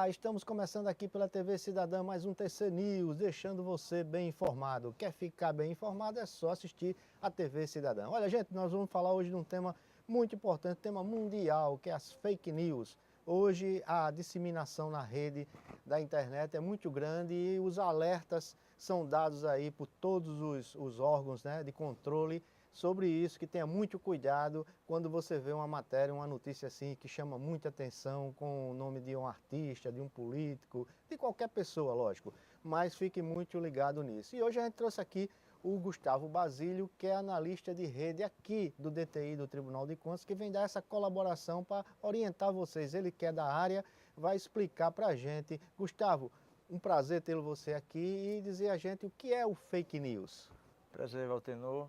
Olá, estamos começando aqui pela TV Cidadã mais um TC News, deixando você bem informado. Quer ficar bem informado é só assistir a TV Cidadã. Olha, gente, nós vamos falar hoje de um tema muito importante, tema mundial, que é as fake news. Hoje a disseminação na rede da internet é muito grande e os alertas são dados aí por todos os órgãos, né, de controle sobre isso, que tenha muito cuidado quando você vê uma matéria, uma notícia assim que chama muita atenção com o nome de um artista, de um político, de qualquer pessoa, lógico, mas fique muito ligado nisso. E hoje a gente trouxe aqui o Gustavo Basílio, que é analista de rede aqui do DTI, do Tribunal de Contas, que vem dar essa colaboração para orientar vocês. Ele que é da área, vai explicar para a gente. Gustavo, um prazer tê-lo você aqui e dizer a gente o que é o fake news. Prazer, Valtenor.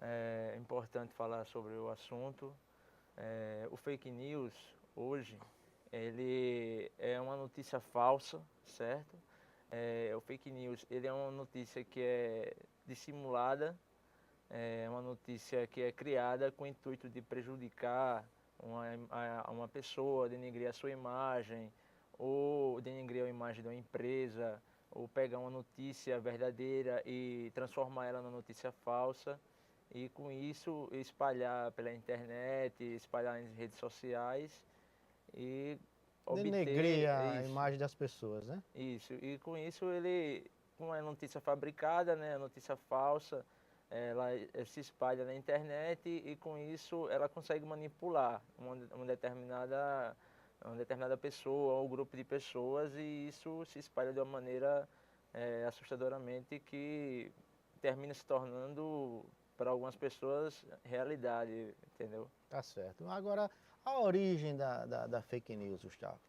É importante falar sobre o assunto. O fake news, hoje, ele é uma notícia falsa, certo? O fake news, ele é uma notícia que é dissimulada, é uma notícia que é criada com o intuito de prejudicar uma pessoa, denegrir a sua imagem, ou denegrir a imagem de uma empresa, ou pegar uma notícia verdadeira e transformar ela numa notícia falsa, e com isso espalhar pela internet, espalhar nas redes sociais e Denegrir obter a isso. imagem das pessoas, né? Isso, e com isso ele, com a notícia fabricada, né, a notícia falsa, ela se espalha na internet e com isso ela consegue manipular uma determinada pessoa ou grupo de pessoas, e isso se espalha de uma maneira assustadoramente, que termina se tornando para algumas pessoas realidade, entendeu? Tá certo. Agora, a origem da fake news, Gustavo.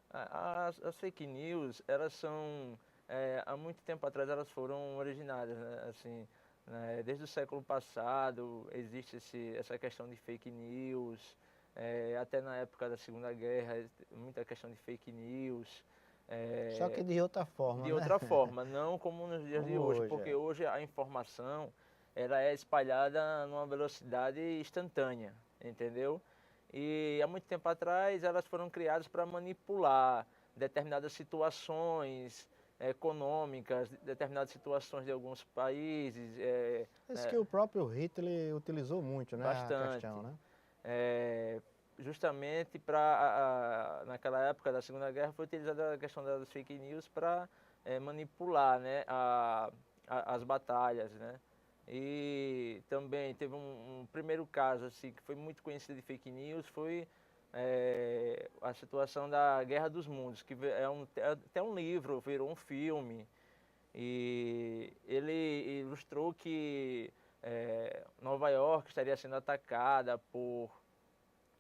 As fake news, elas são, há muito tempo atrás elas foram originadas, né? Assim, né? Desde o século passado existe essa questão de fake news, até na época da Segunda Guerra, muita questão de fake news. Só que de outra forma, De né? outra forma, não como nos dias de Como hoje, hoje, porque é. hoje a informação ela é espalhada numa velocidade instantânea, entendeu? E há muito tempo atrás elas foram criadas para manipular determinadas situações econômicas, determinadas situações de alguns países, Isso que o próprio Hitler utilizou muito, né? A questão, bastante. né? É, Justamente para naquela época da Segunda Guerra foi utilizada a questão das fake news para manipular, né, as batalhas, né? E também teve um primeiro caso assim que foi muito conhecido de fake news, foi a situação da Guerra dos Mundos, que é até um livro, virou um filme, e ele ilustrou que Nova York estaria sendo atacada por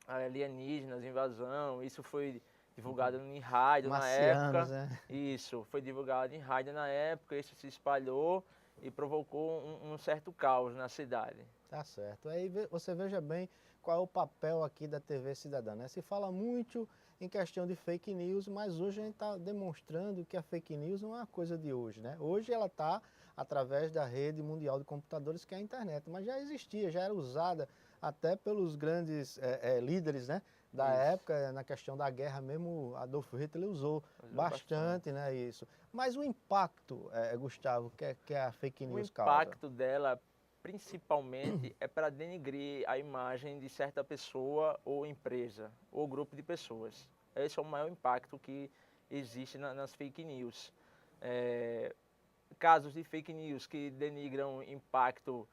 alienígenas, invasão. Isso foi divulgado em rádio na Marcianos, época. né? Isso foi divulgado em rádio na época. Isso se espalhou e provocou um certo caos na cidade. Tá certo. Aí você veja bem qual é o papel aqui da TV Cidadã, né? Se fala muito em questão de fake news, mas hoje a gente está demonstrando que a fake news não é uma coisa de hoje, né? Hoje ela está através da rede mundial de computadores, que é a internet, mas já existia, já era usada até pelos grandes líderes, né? Da Isso. época, na questão da guerra mesmo, Adolf Hitler usou Usou bastante, bastante. né? Isso. Mas o impacto, Gustavo, que a fake O news causa? impacto dela, principalmente, é para denigrir a imagem de certa pessoa ou empresa ou grupo de pessoas. Esse é o maior impacto que existe nas fake news. Casos de fake news que denigram impacto,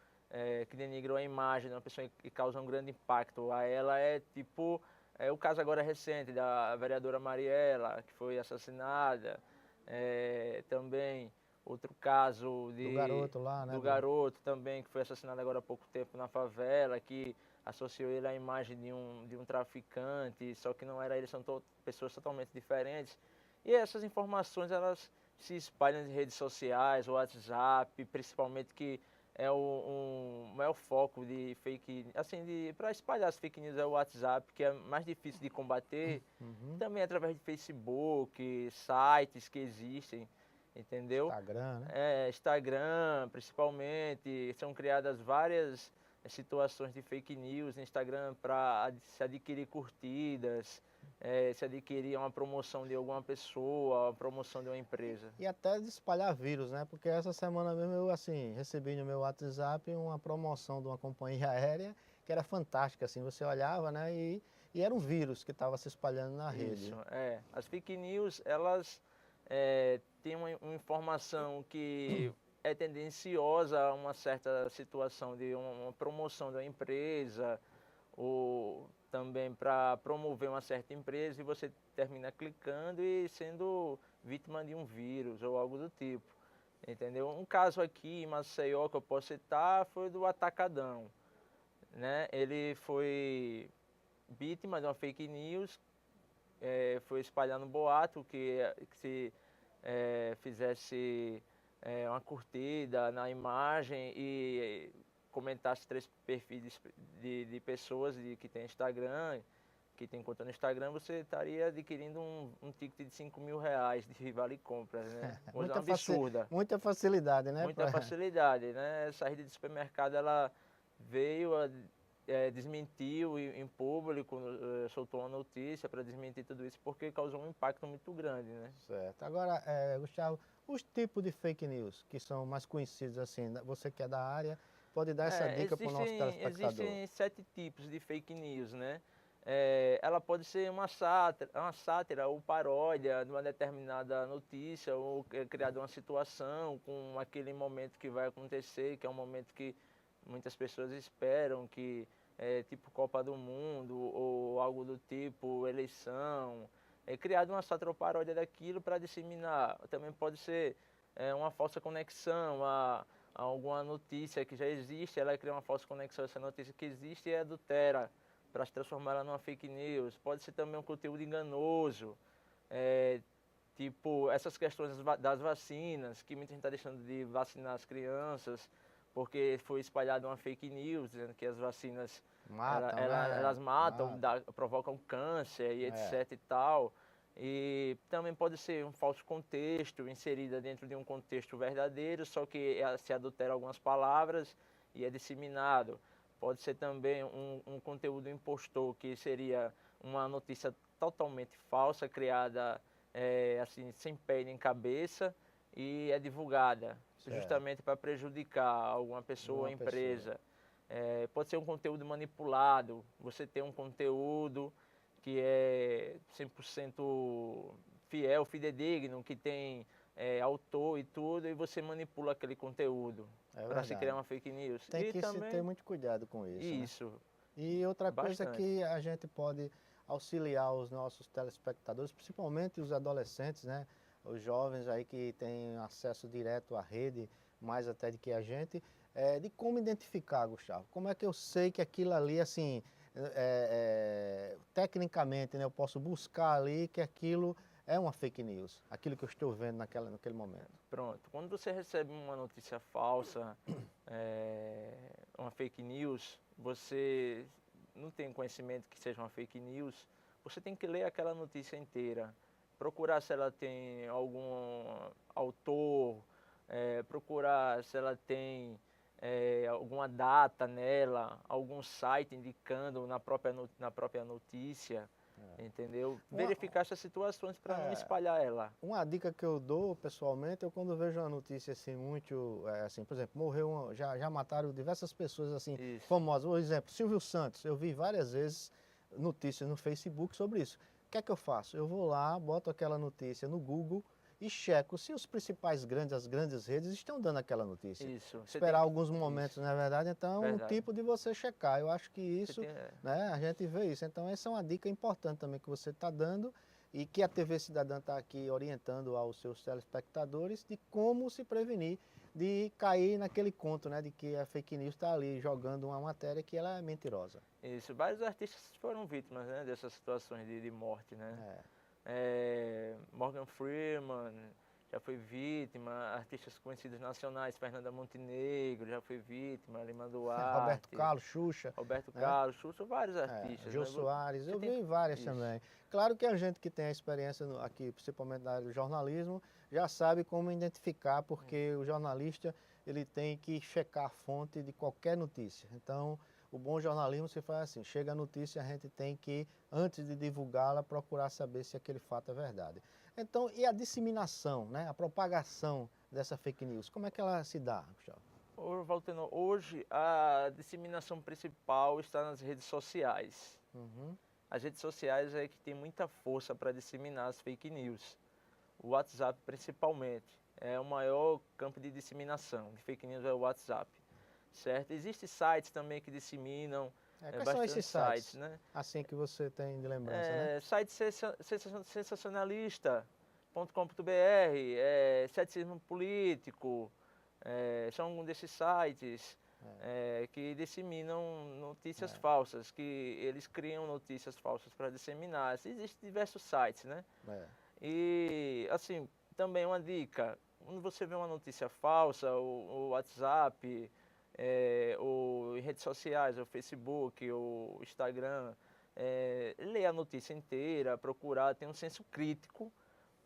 que denigram a imagem de uma pessoa e causam um grande impacto a ela, tipo o caso agora recente da vereadora Mariela, que foi assassinada. Também outro caso Do garoto lá, né? do garoto também, que foi assassinado agora há pouco tempo na favela, que associou ele à imagem de um traficante, só que não era ele, são pessoas totalmente diferentes. E essas informações, elas se espalham nas redes sociais, o WhatsApp, principalmente, que é o maior foco de fake, assim, para espalhar as fake news é o WhatsApp, que é mais difícil de combater, também através de Facebook, sites que existem, entendeu? Instagram, né? Instagram, principalmente, são criadas várias situações de fake news no Instagram para se adquirir curtidas, se adquirir uma promoção de alguma pessoa, uma promoção de uma empresa. E até de espalhar vírus, né? Porque essa semana mesmo eu, assim, recebi no meu WhatsApp uma promoção de uma companhia aérea que era fantástica, assim, você olhava, né? E era um vírus que estava se espalhando na rede. Isso, As fake news, elas têm uma informação que é tendenciosa a uma certa situação de uma promoção da empresa, ou também para promover uma certa empresa, e você termina clicando e sendo vítima de um vírus ou algo do tipo. Entendeu? Um caso aqui em Maceió que eu posso citar foi do Atacadão, né? Ele foi vítima de uma fake news, foi espalhando um boato que se fizesse uma curtida na imagem e comentasse 3 perfis de pessoas que tem Instagram, que tem conta no Instagram, você estaria adquirindo um ticket de R$ 5.000 de vale compras, né? Coisa absurda. Muita facilidade, né? Muita facilidade, né? Essa rede de supermercado, ela veio, desmentiu em público, soltou uma notícia para desmentir tudo isso, porque causou um impacto muito grande, né? Certo. Agora, Gustavo, os tipos de fake news que são mais conhecidos, assim, você que é da área, pode dar essa dica para o nosso telespectador. Existem 7 tipos de fake news, né? Ela pode ser uma sátira ou paródia de uma determinada notícia, ou criar uma situação com aquele momento que vai acontecer, que é um momento que muitas pessoas esperam, que é tipo Copa do Mundo ou algo do tipo, eleição. É criado uma sátira ou paródia daquilo para disseminar. Também pode ser uma falsa conexão a alguma notícia que já existe, ela cria uma falsa conexão a essa notícia que existe e adultera para se transformar ela numa fake news. Pode ser também um conteúdo enganoso, tipo essas questões das vacinas, que muita gente está deixando de vacinar as crianças, porque foi espalhada uma fake news, dizendo que as vacinas matam, elas matam, provocam câncer e etc e tal. E também pode ser um falso contexto, inserida dentro de um contexto verdadeiro, só que se adultera algumas palavras e é disseminado. Pode ser também um conteúdo impostor, que seria uma notícia totalmente falsa, criada assim, sem pé nem cabeça, e é divulgada, justamente para prejudicar alguma pessoa ou empresa. Pode ser um conteúdo manipulado, você tem um conteúdo que é 100% fiel, fidedigno, que tem autor e tudo, e você manipula aquele conteúdo para se criar uma fake news. Tem que também se ter muito cuidado com isso. Isso. Né? E outra coisa que a gente pode auxiliar os nossos telespectadores, principalmente os adolescentes, né? Os jovens aí que têm acesso direto à rede, mais até do que a gente, de como identificar, Gustavo. Como é que eu sei que aquilo ali, assim, tecnicamente, né, eu posso buscar ali que aquilo é uma fake news, aquilo que eu estou vendo naquele momento. Pronto. Quando você recebe uma notícia falsa, uma fake news, você não tem conhecimento que seja uma fake news, você tem que ler aquela notícia inteira, procurar se ela tem algum autor, procurar se ela tem alguma data nela, algum site indicando na própria notícia, entendeu? Verificar essas situações para não espalhar ela. Uma dica que eu dou pessoalmente, eu quando vejo uma notícia assim muito, assim, por exemplo, já mataram diversas pessoas assim, famosas, por exemplo, Silvio Santos, eu vi várias vezes notícias no Facebook sobre isso. O que é que eu faço? Eu vou lá, boto aquela notícia no Google e checo se os principais as grandes redes estão dando aquela notícia. Isso. Esperar alguns momentos, na verdade, então é um tipo de você checar. Eu acho que isso, né, a gente vê isso. Então essa é uma dica importante também que você está dando e que a TV Cidadã está aqui orientando aos seus telespectadores de como se prevenir de cair naquele conto, né, de que a fake news está ali jogando uma matéria que ela é mentirosa. Isso, vários artistas foram vítimas, né, dessas situações de morte, né? Morgan Freeman já foi vítima, artistas conhecidos nacionais, Fernanda Montenegro já foi vítima, Lima Duarte, Roberto Carlos, Xuxa. Carlos, Xuxa, vários artistas. Jô Soares, eu vi várias também. Claro que a gente que tem a experiência aqui, principalmente na área do jornalismo, já sabe como identificar, porque o jornalista ele tem que checar a fonte de qualquer notícia. Então, O bom jornalismo se faz assim, chega a notícia, a gente tem que, antes de divulgá-la, procurar saber se aquele fato é verdade. Então, e a disseminação, né? A propagação dessa fake news, como é que ela se dá, Gustavo? Ô, Valtenor, hoje a disseminação principal está nas redes sociais. Uhum. As redes sociais é que tem muita força para disseminar as fake news. O WhatsApp principalmente é o maior campo de disseminação de fake news, é o WhatsApp, certo? Existem sites também que disseminam, Quais são esses sites, né? assim que você tem de lembrança, né? Site sensacionalista.com.br, ceticismo político, são alguns desses sites que disseminam notícias falsas, que eles criam notícias falsas para disseminar. Existem diversos sites, né? E, assim, também uma dica, quando você vê uma notícia falsa, o WhatsApp, ou em redes sociais, o Facebook, o Instagram, ler a notícia inteira, procurar ter um senso crítico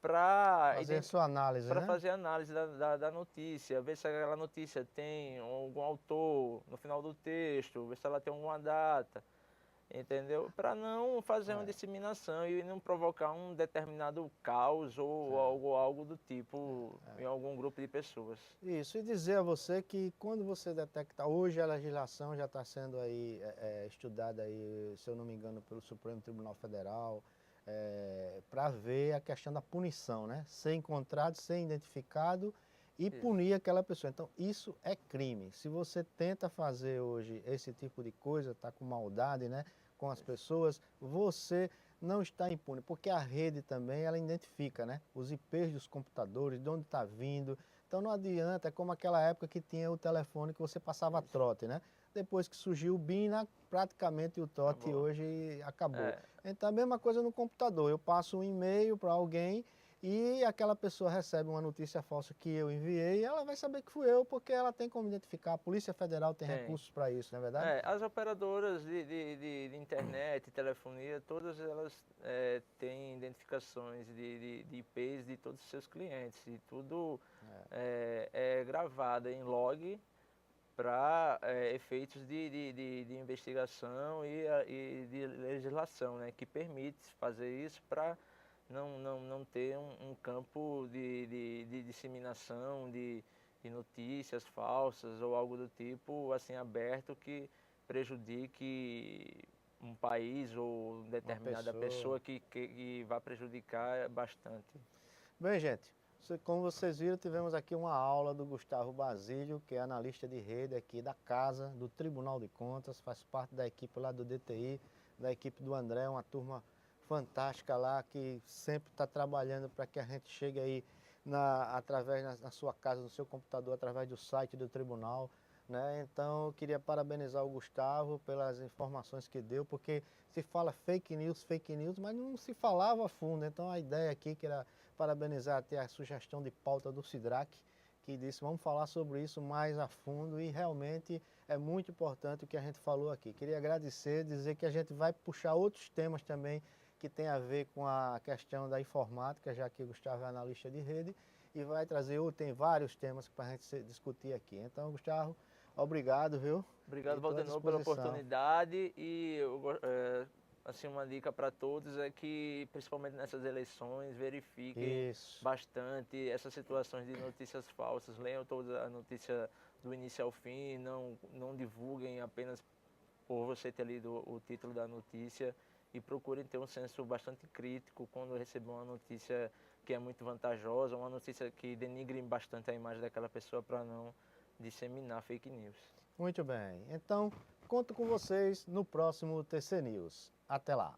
para Fazer sua análise, né? fazer análise da notícia, ver se aquela notícia tem algum autor no final do texto, ver se ela tem alguma data, entendeu? Para não fazer uma disseminação e não provocar um determinado caos ou algo do tipo em algum grupo de pessoas. Isso, e dizer a você que quando você detecta, hoje a legislação já está sendo aí estudada aí, se eu não me engano, pelo Supremo Tribunal Federal, para ver a questão da punição, né? Ser encontrado, ser identificado e punir aquela pessoa. Então, isso é crime. Se você tenta fazer hoje esse tipo de coisa, está com maldade, né? Com as pessoas, você não está impune, porque a rede também, ela identifica, né? Os IPs dos computadores, de onde está vindo. Então não adianta, é como aquela época que tinha o telefone que você passava trote, né? Depois que surgiu o BIM, praticamente o trote hoje acabou. Então a mesma coisa no computador, eu passo um e-mail para alguém e aquela pessoa recebe uma notícia falsa que eu enviei e ela vai saber que fui eu porque ela tem como identificar. A Polícia Federal tem recursos para isso, não é verdade? As operadoras de internet, telefonia, todas elas têm identificações de IPs de todos os seus clientes e tudo é gravado em log para efeitos de investigação e de legislação, né, que permite fazer isso para não ter um campo de disseminação de notícias falsas ou algo do tipo assim aberto que prejudique um país ou determinada pessoa que vai prejudicar bastante. Bem, gente, como vocês viram, tivemos aqui uma aula do Gustavo Basílio, que é analista de rede aqui da casa, do Tribunal de Contas, faz parte da equipe lá do DTI, da equipe do André, uma turma fantástica lá, que sempre está trabalhando para que a gente chegue aí através na sua casa, no seu computador, através do site do tribunal, né? Então, eu queria parabenizar o Gustavo pelas informações que deu, porque se fala fake news, mas não se falava a fundo. Então, a ideia aqui que era parabenizar até a sugestão de pauta do Sidrac, que disse, vamos falar sobre isso mais a fundo e realmente é muito importante o que a gente falou aqui. Queria agradecer, dizer que a gente vai puxar outros temas também que tem a ver com a questão da informática, já que o Gustavo é analista de rede, e vai trazer, tem vários temas para a gente discutir aqui. Então, Gustavo, obrigado, viu? Obrigado, Valtenor, pela oportunidade e assim, uma dica para todos é que, principalmente nessas eleições, verifiquem bastante essas situações de notícias falsas, leiam toda a notícia do início ao fim, não divulguem apenas por você ter lido o título da notícia e procurem ter um senso bastante crítico quando receber uma notícia que é muito vantajosa, uma notícia que denigre bastante a imagem daquela pessoa para não disseminar fake news. Muito bem, então conto com vocês no próximo TC News. Até lá!